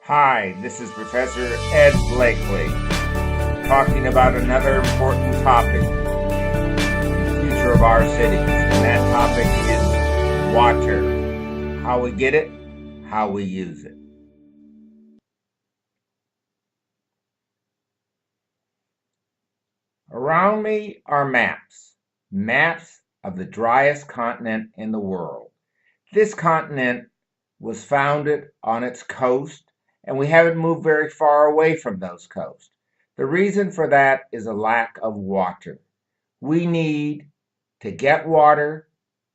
Hi, this is Professor Ed Blakely, talking about another important topic, the future of our cities. And that topic is water. How we get it, how we use it. Around me are maps of the driest continent in the world. This continent was founded on its coast, and we haven't moved very far away from those coasts. The reason for that is a lack of water. We need to get water,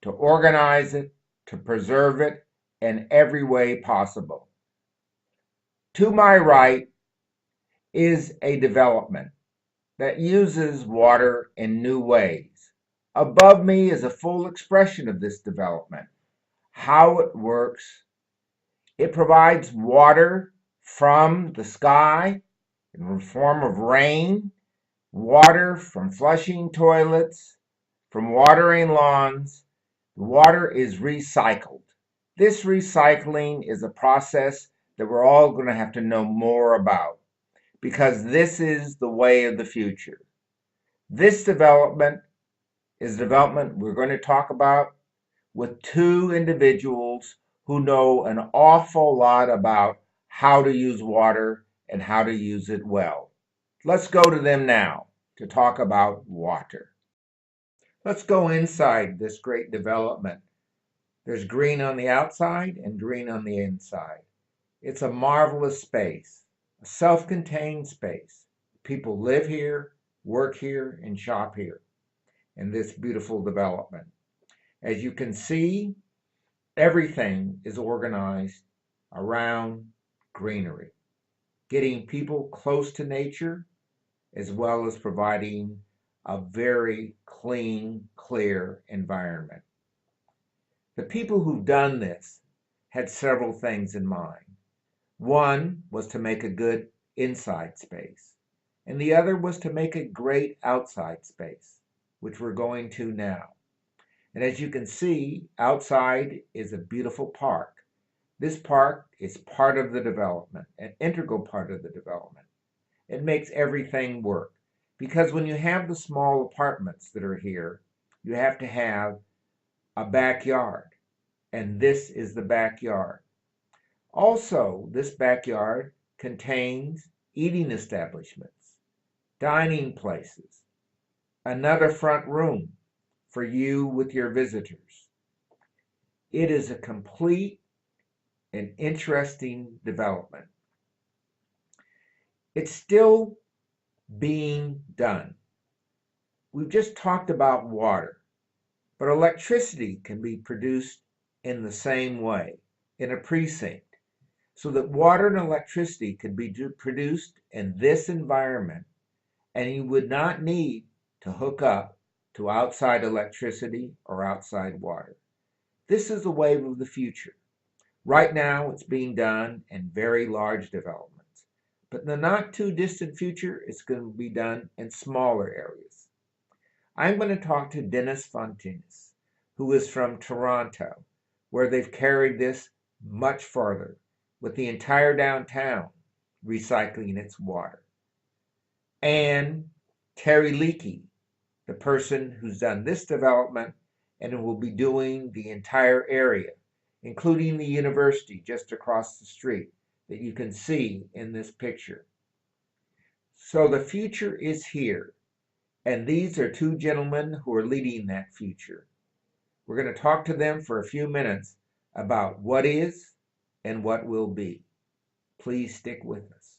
to organize it, to preserve it in every way possible. To my right is a development that uses water in new ways. Above me is a full expression of this development, how it works. It provides water from the sky in the form of rain, water from flushing toilets, from watering lawns. The water is recycled. This recycling is a process that we're all going to have to know more about, because this is the way of the future. This development is development we're going to talk about with two individuals who know an awful lot about how to use water and how to use it well. Let's go to them now to talk about water. Let's go inside this great development. There's green on the outside and green on the inside. It's a marvelous space, a self-contained space. People live here, work here, and shop here in this beautiful development. As you can see, everything is organized around greenery, getting people close to nature, as well as providing a very clean, clear environment. The people who've done this had several things in mind. One was to make a good inside space, and the other was to make a great outside space, which we're going to now. And as you can see, outside is a beautiful park. This park is part of the development, an integral part of the development. It makes everything work, because when you have the small apartments that are here, you have to have a backyard, and this is the backyard. Also, this backyard contains eating establishments, dining places, another front room for you with your visitors. It is a complete and interesting development. It's still being done. We've just talked about water, but electricity can be produced in the same way, in a precinct, so that water and electricity could be produced in this environment, and you would not need to hook up to outside electricity or outside water. This is the wave of the future. Right now, it's being done in very large developments, but in the not too distant future, it's going to be done in smaller areas. I'm going to talk to Dennis Fontinis, who is from Toronto, where they've carried this much farther, with the entire downtown recycling its water. And Terry Leakey, the person who's done this development and will be doing the entire area, including the university just across the street that you can see in this picture. So the future is here, and these are two gentlemen who are leading that future. We're going to talk to them for a few minutes about what is and what will be. Please stick with us.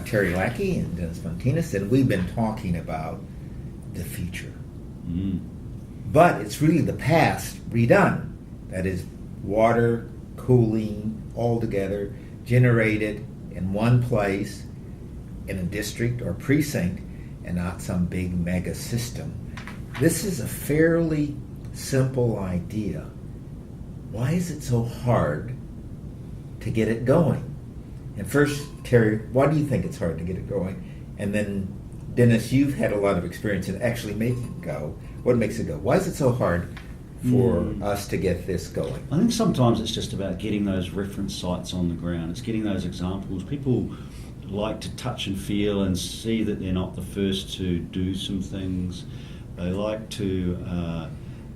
Terry Lackey and Dennis Fontinis, and we've been talking about the future. But it's really the past redone. That is, water, cooling, all together, generated in one place in a district or precinct, and not some big mega system. This is a fairly simple idea, why is it so hard to get it going? And first, Terry, why do you think it's hard to get it going? And then, Dennis, you've had a lot of experience in actually making it go. What makes it go? Why is it so hard for us to get this going? I think sometimes it's just about getting those reference sites on the ground. It's getting those examples. People like to touch and feel and see that they're not the first to do some things. They like to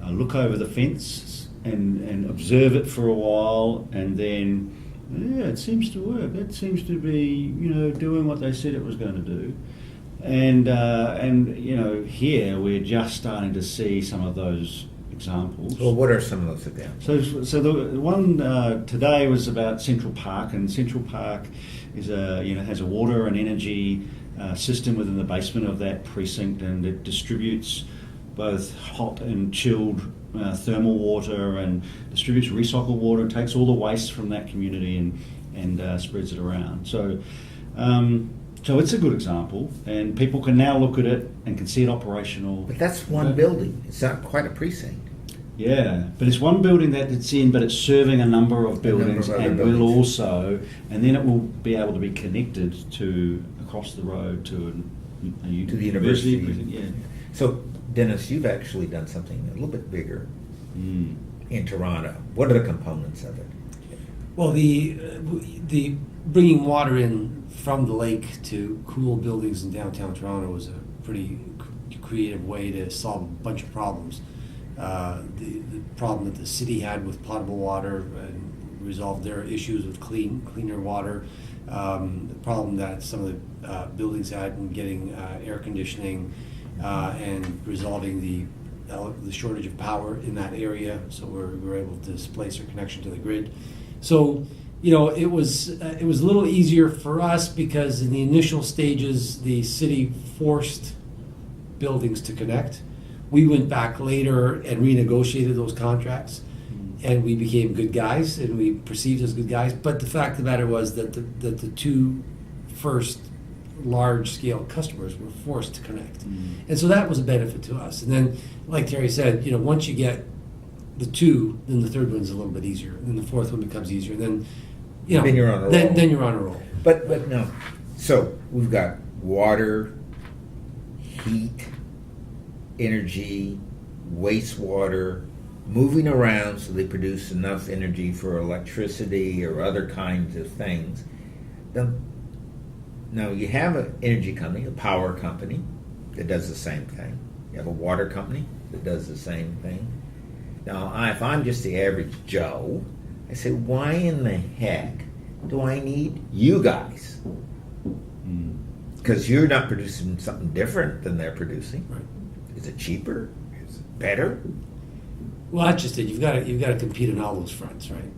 look over the fence and observe it for a while, and then, yeah, it seems to work. It seems to be, doing what they said it was going to do. And here we're just starting to see some of those examples. Well, what are some of those examples? So the one today was about Central Park, and Central Park is has a water and energy system within the basement of that precinct, and it distributes both hot and chilled thermal water, and distributes recycled water, and takes all the waste from that community and spreads it around. So it's a good example, and people can now look at it and can see it operational. But that's one building. It's not quite a precinct. Yeah, but it's one building that it's in, but it's serving a number of buildings, and will also, and then it will be able to be connected to across the road to the university. Yeah. So, Dennis, you've actually done something a little bit bigger in Toronto. What are the components of it? Well, the bringing water in from the lake to cool buildings in downtown Toronto was a pretty creative way to solve a bunch of problems. The problem that the city had with potable water and resolved their issues with cleaner water. The problem that some of the buildings had in getting air conditioning and resolving the shortage of power in that area. So we were able to displace our connection to the grid. So it was a little easier for us because in the initial stages the city forced buildings to connect. We went back later and renegotiated those contracts, and we became good guys, and we perceived as good guys. But the fact of the matter was that the two first large-scale customers were forced to connect, and so that was a benefit to us. And then, like Terry said, once you get the two, then the third one's a little bit easier, and then the fourth one becomes easier. And then, then you're on a roll. Then you're on a roll. But no. So we've got water, heat, energy, wastewater, moving around so they produce enough energy for electricity or other kinds of things. Now you have an energy company, a power company that does the same thing. You have a water company that does the same thing. Now, if I'm just the average Joe, I say, why in the heck do I need you guys? Because you're not producing something different than they're producing. Right. Is it cheaper? Is it better? Well, that's just it. You've got to compete on all those fronts, right?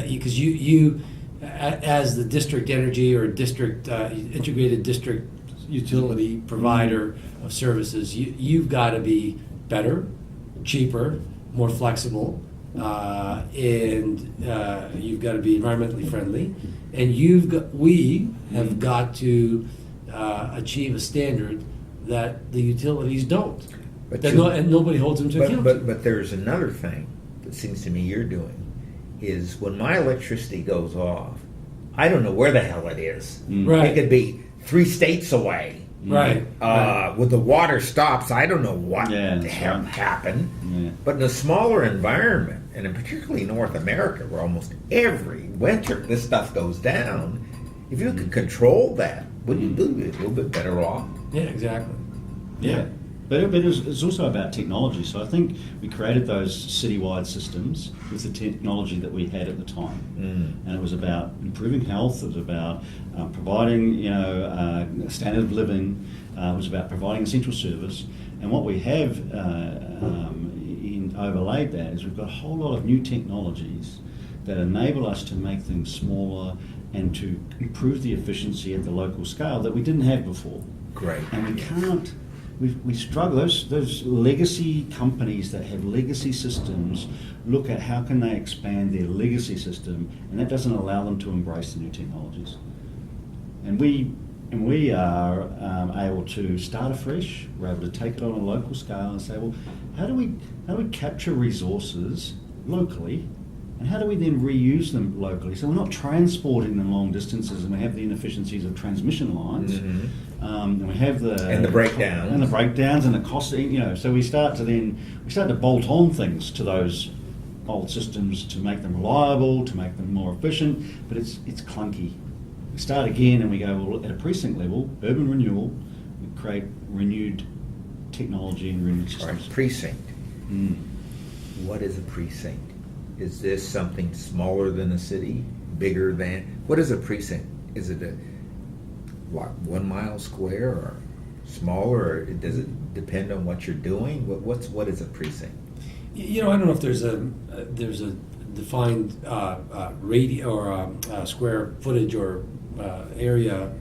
Because you as the district energy or district integrated district utility provider of services, you've got to be better, cheaper, more flexible, and you've got to be environmentally friendly, and we have got to achieve a standard that the utilities don't, and nobody holds them to account. But there's another thing that seems to me you're doing, is when my electricity goes off, I don't know where the hell it is. Right. It could be 3 states away. Right. When the water stops, I don't know what the hell happened. Yeah. But in a smaller environment, and in particularly North America, where almost every winter this stuff goes down, if you could control that, wouldn't you be a little bit better off? Yeah, exactly. Yeah. But it's also about technology. So I think we created those citywide systems with the technology that we had at the time. And it was about improving health, it was about providing a standard of living, it was about providing essential service. And what we have overlaid that is we've got a whole lot of new technologies that enable us to make things smaller and to improve the efficiency at the local scale that we didn't have before. Great. And we can't. We struggle. Those legacy companies that have legacy systems look at how can they expand their legacy system, and that doesn't allow them to embrace the new technologies. And we are able to start afresh. We're able to take it on a local scale and say, well, how do we capture resources locally And how do we then reuse them locally? So we're not transporting them long distances, and we have the inefficiencies of transmission lines, and we have the breakdowns and the cost. So we start to bolt on things to those old systems to make them reliable, to make them more efficient. But it's clunky. We start again, and we go, well, at a precinct level, urban renewal, we create renewed technology and renewed systems. All right, precinct. What is a precinct? Is this something smaller than a city, bigger than? What is a precinct? Is it 1 mile square or smaller, or does it depend on what you're doing? What is a precinct? I don't know if there's a defined radius or square footage or area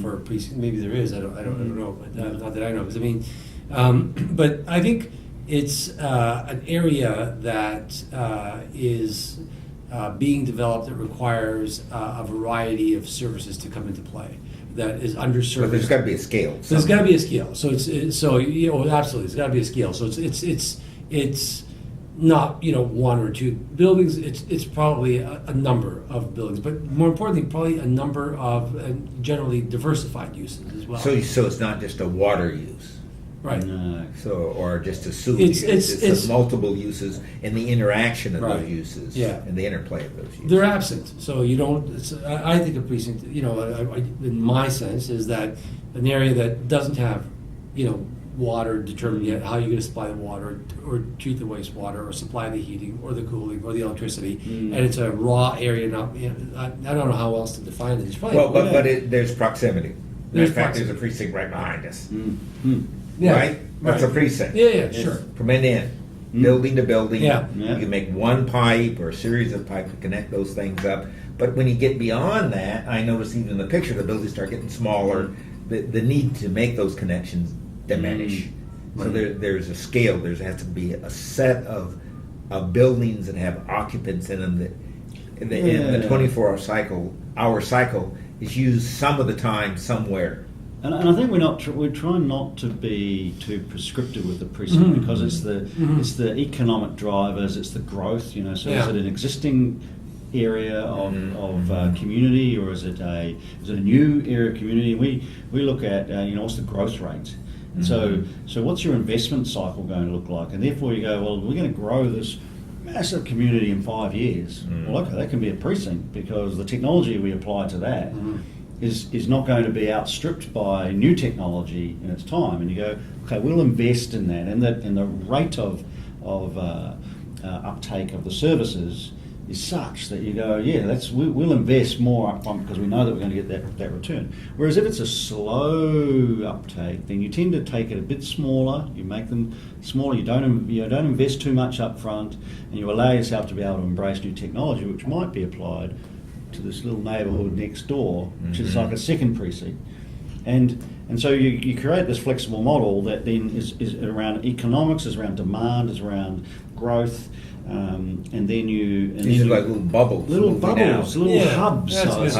for a precinct. Maybe there is. I don't know. But not that I know. But I think it's an area that is being developed that requires a variety of services to come into play. That is underserved. But there's got to be a scale. There's got to be a scale. So absolutely, there's got to be a scale. So it's not one or two buildings. It's probably a number of buildings, but more importantly, probably a number of generally diversified uses as well. So it's not just a water use. Right. No. Or just a sewer use. It's multiple uses and the interaction of those uses and the interplay of those uses. They're absent. So you don't. I think a precinct, in my sense, is that an area that doesn't have, water determined yet, how you're going to supply the water or treat the wastewater or supply the heating or the cooling or the electricity, and it's a raw area. Not, I don't know how else to define it. There's proximity. In fact, there's a precinct right behind us. Yeah, right? That's a precinct. Yeah, sure. From end to end, building to building. Yeah. You can make one pipe or a series of pipes to connect those things up. But when you get beyond that, I notice even in the picture, the buildings start getting smaller. The need to make those connections diminish. So there's a scale. There has to be a set of buildings that have occupants in them that in the 24-hour cycle is used some of the time somewhere. And I think we're trying not to be too prescriptive with the precinct because it's the economic drivers, it's the growth. So is it an existing area of community, or is it a new area of community? We look at what's the growth rate. So what's your investment cycle going to look like? And therefore you go, well, we're going to grow this massive community in 5 years. Well, okay, that can be a precinct because the technology we apply to that is not going to be outstripped by new technology in its time. And you go, okay, we'll invest in that, and the rate of uptake of the services is such that you go, we'll invest more upfront because we know that we're going to get that return. Whereas if it's a slow uptake, then you tend to take it a bit smaller. You make them smaller. You don't invest too much upfront, and you allow yourself to be able to embrace new technology, which might be applied to this little neighbourhood next door, which is like a second precinct. And so you create this flexible model that then is around economics, is around demand, is around growth, and then These are like little bubbles. Little hubs. That's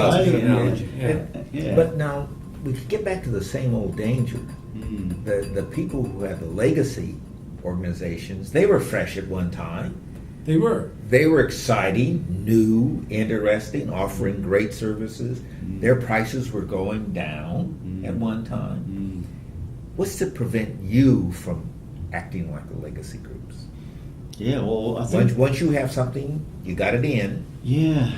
Yeah. But now we could get back to the same old danger. The people who have the legacy organizations, they were fresh at one time. They were. They were exciting, new, interesting, offering great services. Their prices were going down at one time. What's to prevent you from acting like the legacy groups? Yeah, well, I think once you have something, you got it in. Yeah,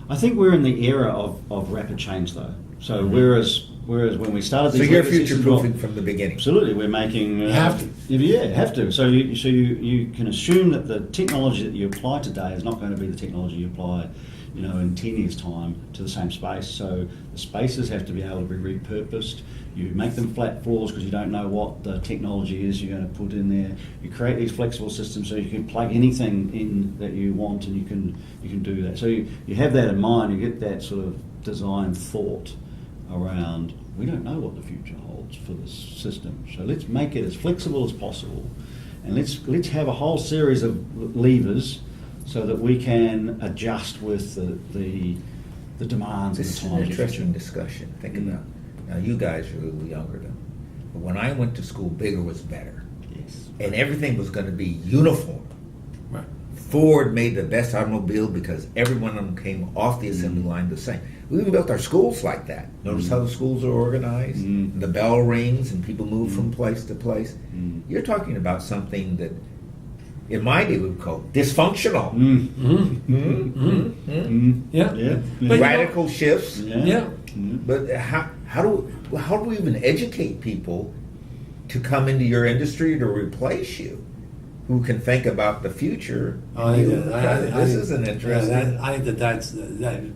I think we're in the era of rapid change, though. So whereas when we started these, so you're future-proofing from the beginning. Absolutely, we're making. You have to. Yeah, have to. So you can assume that the technology that you apply today is not going to be the technology you apply, in 10 years' time to the same space. So the spaces have to be able to be repurposed. You make them flat floors because you don't know what the technology is you're going to put in there. You create these flexible systems so you can plug anything in that you want, and you can do that. So you have that in mind. You get that sort of design thought around, we don't know what the future holds for this system, so let's make it as flexible as possible, and let's have a whole series of levers so that we can adjust with the demands. This is an interesting discussion. Think about it. Now you guys are a little younger than me, but when I went to school, bigger was better. Yes. And everything was going to be uniform. Right. Ford made the best automobile because every one of them came off the assembly line the same. We even built our schools like that. Notice how the schools are organized? The bell rings and people move from place to place. You're talking about something that in my day we would call dysfunctional. Yeah. But, Radical shifts. Yeah. But how do we even educate people to come into your industry to replace you, who can think about the future? This is an interesting. I think that's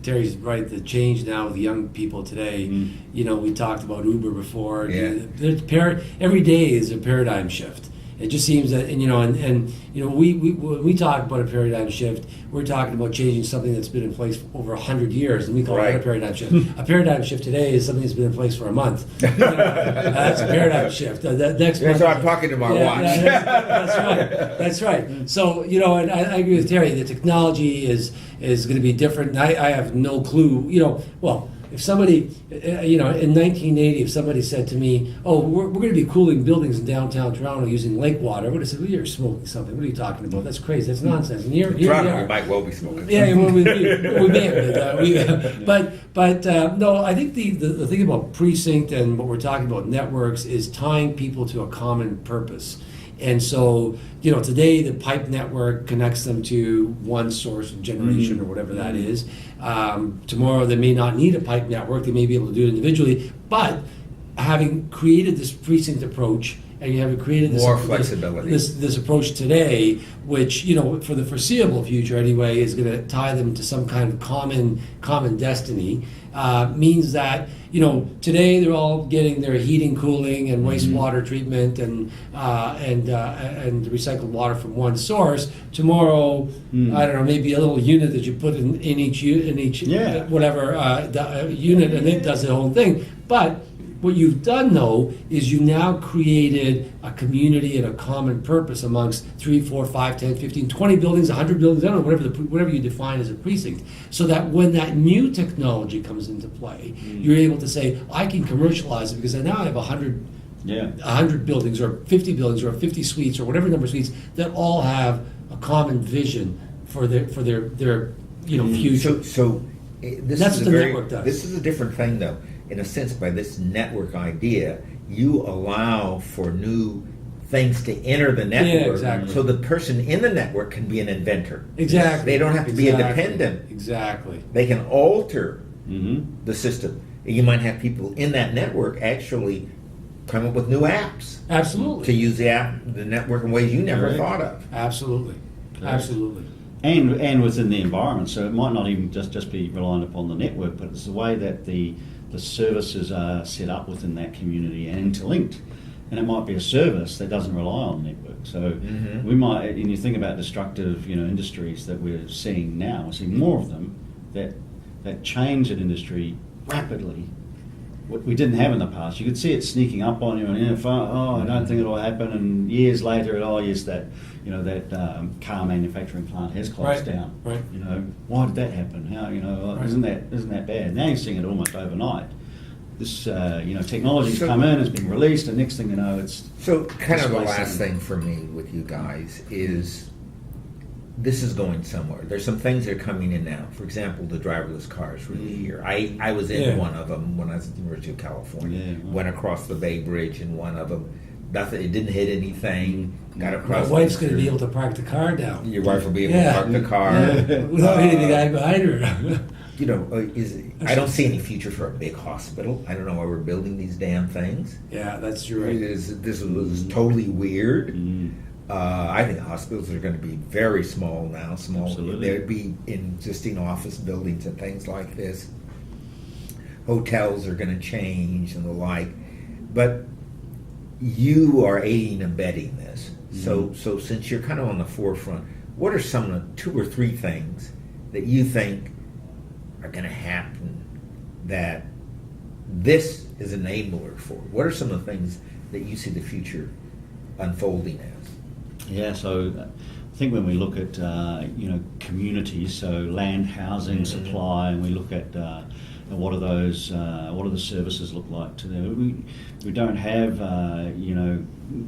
Terry's right. The change now with young people today. You know, we talked about Uber before. Yeah. Every day is a paradigm shift. It just seems that, and we when we talk about a paradigm shift, we're talking about changing something that's been in place for over 100 years, and we call it a paradigm shift. A paradigm shift today is something that's been in place for a month. That's a paradigm shift. That's what I'm talking to my watch. That's right. So, and I agree with Terry. The technology is going to be different. And I have no clue. If somebody, in 1980, if somebody said to me, "Oh, we're going to be cooling buildings in downtown Toronto using lake water," I would have said, "Well, you're smoking something. What are you talking about? That's crazy. That's nonsense." And here we are. We might well be smoking. Yeah, well, we may have been. But no, I think the thing about precinct and what we're talking about networks is tying people to a common purpose. And so, today the pipe network connects them to one source of generation or whatever that is. Tomorrow they may not need a pipe network. They may be able to do it individually. But having created this precinct approach, and you have created this more flexibility. This approach today, which for the foreseeable future anyway, is going to tie them to some kind of common destiny, means that today they're all getting their heating, cooling, and wastewater treatment and recycled water from one source. Tomorrow, I don't know, maybe a little unit that you put in each whatever unit, and it does the whole thing. But what you've done, though, is you now created a community and a common purpose amongst 3, 4, 5, 10, 15, 20 buildings, 100 buildings, I don't know, whatever you define as a precinct, so that when that new technology comes into play, you're able to say, I can commercialize it because now I have 100 buildings or 50 buildings or 50 suites or whatever number of suites that all have a common vision for their future. So this That's is what the network does. This is a different thing, though. In a sense, by this network idea, you allow for new things to enter the network. Yeah, exactly. So the person in the network can be an inventor. Exactly. They don't have to be independent. Exactly. They can alter the system. You might have people in that network actually come up with new apps. Absolutely. To use the network in ways you never thought of. Absolutely. Absolutely. And within the environment, so it might not even just be reliant upon the network, but it's the way that the services are set up within that community and interlinked. And it might be a service that doesn't rely on the network. So we might, and you think about destructive, industries that we're seeing now, we're seeing more of them that change an industry rapidly. What we didn't have in the past. You could see it sneaking up on you, and I don't think it'll happen. And years later, that car manufacturing plant has closed down. Right. Why did that happen? How isn't that bad? Now you're seeing it almost overnight. This technology's come in, it's been released, and next thing you know, it's so kind of the last thing for me with you guys is this is going somewhere. There's some things that are coming in now. For example, the driverless cars really here. I was in one of them when I was at the University of California. Yeah, wow. Went across the Bay Bridge in one of them. Nothing. It didn't hit anything. Got across. My wife's going to be able to park the car down. Your wife will be able to park the car without hitting the guy behind her. I don't see any future for a big hospital. I don't know why we're building these damn things. Yeah, that's true. This was totally weird. I think hospitals are going to be very small now. Absolutely. They'd be in existing office buildings and things like this. Hotels are going to change and the like. But you are aiding and abetting this. So since you're kind of on the forefront, what are some of the 2 or 3 things that you think are going to happen that this is an enabler for? What are some of the things that you see the future unfolding as? Yeah, so I think when we look at communities, so land, housing, supply, and we look at and what do the services look like to them. We don't have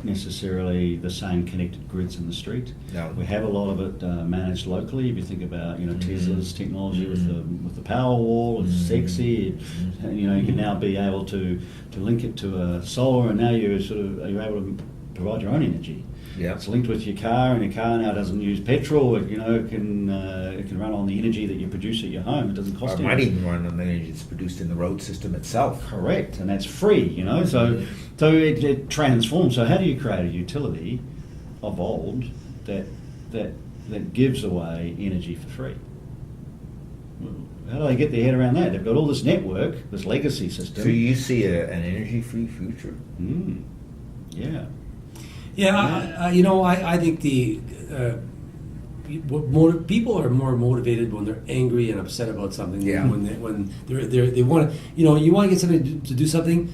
necessarily the same connected grids in the street. No. We have a lot of it managed locally. If you think about Tesla's technology with the power wall, it's sexy. And, you can now be able to link it to a solar, and now you're able to provide your own energy. Yeah. It's linked with your car, and your car now doesn't use petrol. It can run on the energy that you produce at your home. It doesn't cost It you. might even run on the energy that's produced in the road system itself. Correct, and that's free. So it transforms. So how do you create a utility of old that gives away energy for free? How do they get their head around that? They've got all this network, this legacy system. So you see an energy-free future? Yeah. Yeah, I think people are more motivated when they're angry and upset about something. Yeah. When they want to, you want to get somebody to do something.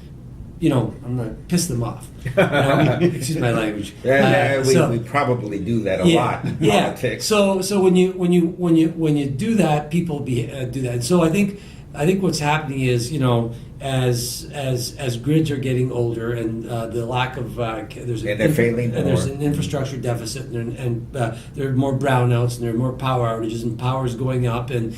I'm gonna piss them off. Excuse my language. We probably do that a lot in politics. So when you do that, people do that. And so I think what's happening is as grids are getting older and the lack of there's an infrastructure deficit and there are more brownouts and there are more power outages and power is going up and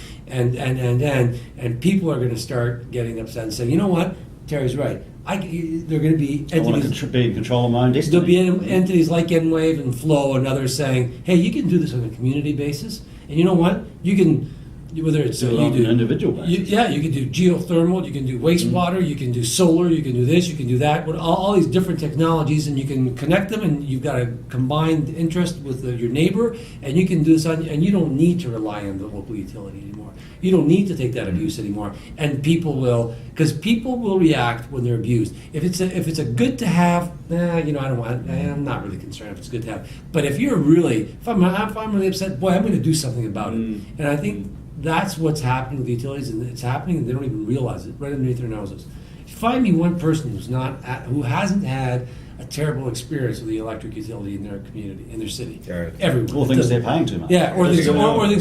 people are going to start getting upset and saying, you know what, Terry's right. They're going to be entities. I want to be in control of my own destiny. There'll be entities like Enwave and Flow and others saying, hey, you can do this on a community basis, and you know what, you can. Whether it's on an individual basis. You can do geothermal, you can do wastewater, you can do solar, you can do this, you can do that. All these different technologies, and you can connect them, and you've got a combined interest with your neighbor, and you can do this and you don't need to rely on the local utility anymore. You don't need to take that abuse anymore, and people will react when they're abused. If it's a good to have, I'm not really concerned if it's good to have. But if I'm really upset, boy, I'm going to do something about it, and I think. That's what's happening with the utilities, and it's happening, and they don't even realize it right underneath their noses. Find me one person who hasn't had a terrible experience with the electric utility in their community, in their city. Everyone. Or things they're paying too much. Yeah, or things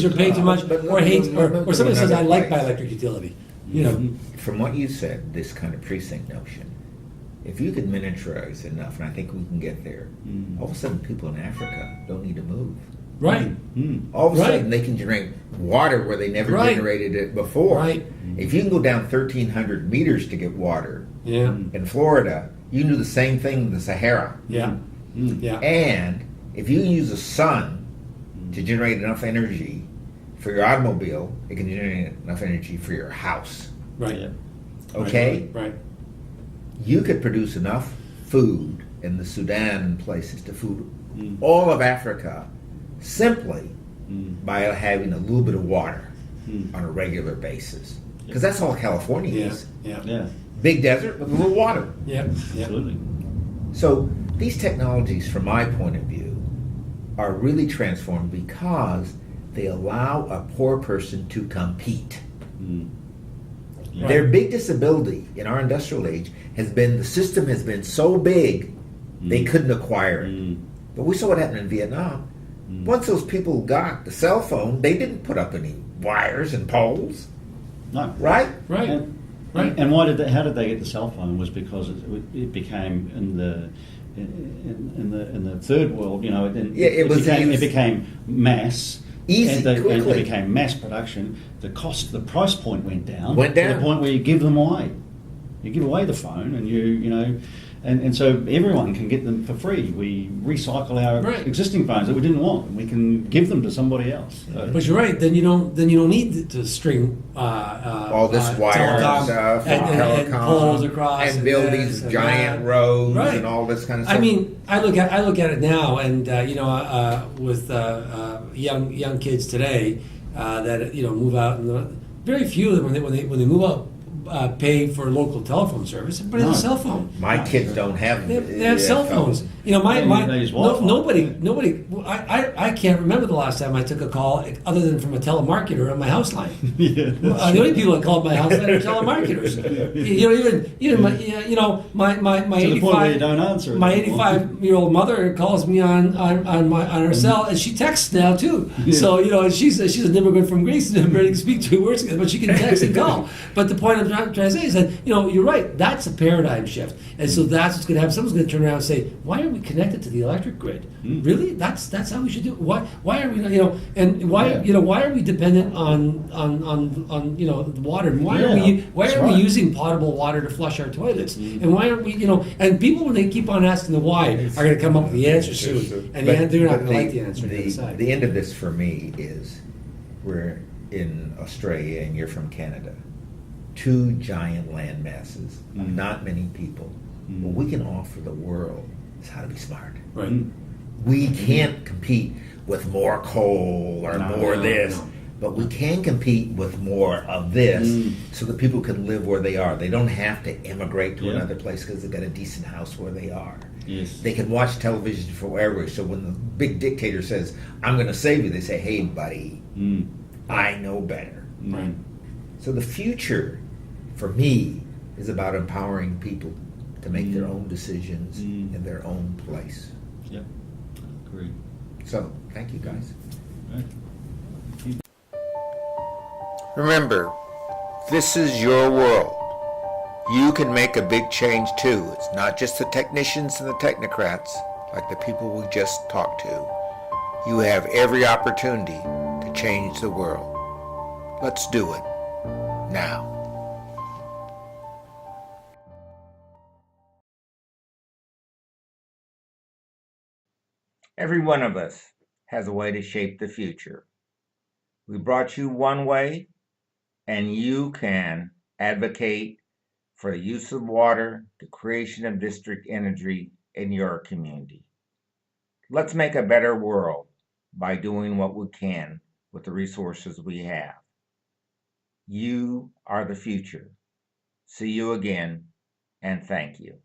are paying too much, or somebody says, I like my electric utility. From what you said, this kind of precinct notion, if you could miniaturize enough, and I think we can get there, all of a sudden people in Africa don't need to move. Right. All of a sudden they can generate water where they never generated it before. Right. If you can go down 1,300 meters to get water in Florida, you can do the same thing in the Sahara. Yeah. Yeah. And if you use the sun to generate enough energy for your automobile, it can generate enough energy for your house. Right. Yeah. Okay? Right. You could produce enough food in the Sudan and places to feed all of Africa simply by having a little bit of water on a regular basis. Because that's all California is. Yeah. Big desert with a little water. Yeah. Absolutely. So these technologies, from my point of view, are really transformed because they allow a poor person to compete. Yeah. Their big disability in our industrial age has been the system has been so big they couldn't acquire it. But we saw what happened in Vietnam. Once those people got the cell phone, they didn't put up any wires and poles. No. Right? Right. And how did they get the cell phone? Was because it became in the third world, it became mass. Easy, and quickly. It became mass production. The price point went down. To the point where you give them away. You give away the phone, and and so everyone can get them for free. We recycle our existing phones that we didn't want, and we can give them to somebody else. So. But you're right. Then you don't need to string all this wire stuff and poles across and build these giant roads and all this kind of stuff. I mean, I look at it now, and with young kids today that move out, and very few of them when they move out. Pay for local telephone service. Everybody has a cell phone. My kids don't have. They have cell phones, You know, nobody, Wi-Fi. I can't remember the last time I took a call other than from a telemarketer on my house line. Yeah, The only people that called my house line are telemarketers. You know, even my, you know, my to the point where you don't answer it my anymore. 85-year-old mother calls me on her cell, and she texts now too. Yeah. So you know, she's an immigrant from Greece and barely can speak 2 words, but she can text and call. But the point I'm trying to say is that, you know, you're right. That's a paradigm shift, and so that's what's going to happen. Someone's going to turn around and say, "Why are we connected to the electric grid? Really? That's how we should do it. Why are we not, you know, and why Yeah. you know, why are we dependent on you know, the water? And why are we that's we right. using potable water to flush our toilets? And why aren't we, you know? And people, when they keep on asking the why, are going to come up with the answer soon, and they're not going to like the answer. The end of this for me is we're in Australia and you're from Canada. 2 giant land masses, not many people. What we can offer the world is how to be smart. Right. We can't compete with more coal or more this, but we can compete with more of this so that people can live where they are. They don't have to immigrate to another place because they've got a decent house where they are. Yes. They can watch television forever. So when the big dictator says, "I'm going to save you," they say, "Hey, buddy, I know better." Right. So the future, for me, is about empowering people to make their own decisions in their own place. Yep. Agreed. So, thank you guys. Right. Remember, this is your world. You can make a big change too. It's not just the technicians and the technocrats, like the people we just talked to. You have every opportunity to change the world. Let's do it now. Every one of us has a way to shape the future. We brought you one way, and you can advocate for the use of water, the creation of district energy in your community. Let's make a better world by doing what we can with the resources we have. You are the future. See you again, and thank you.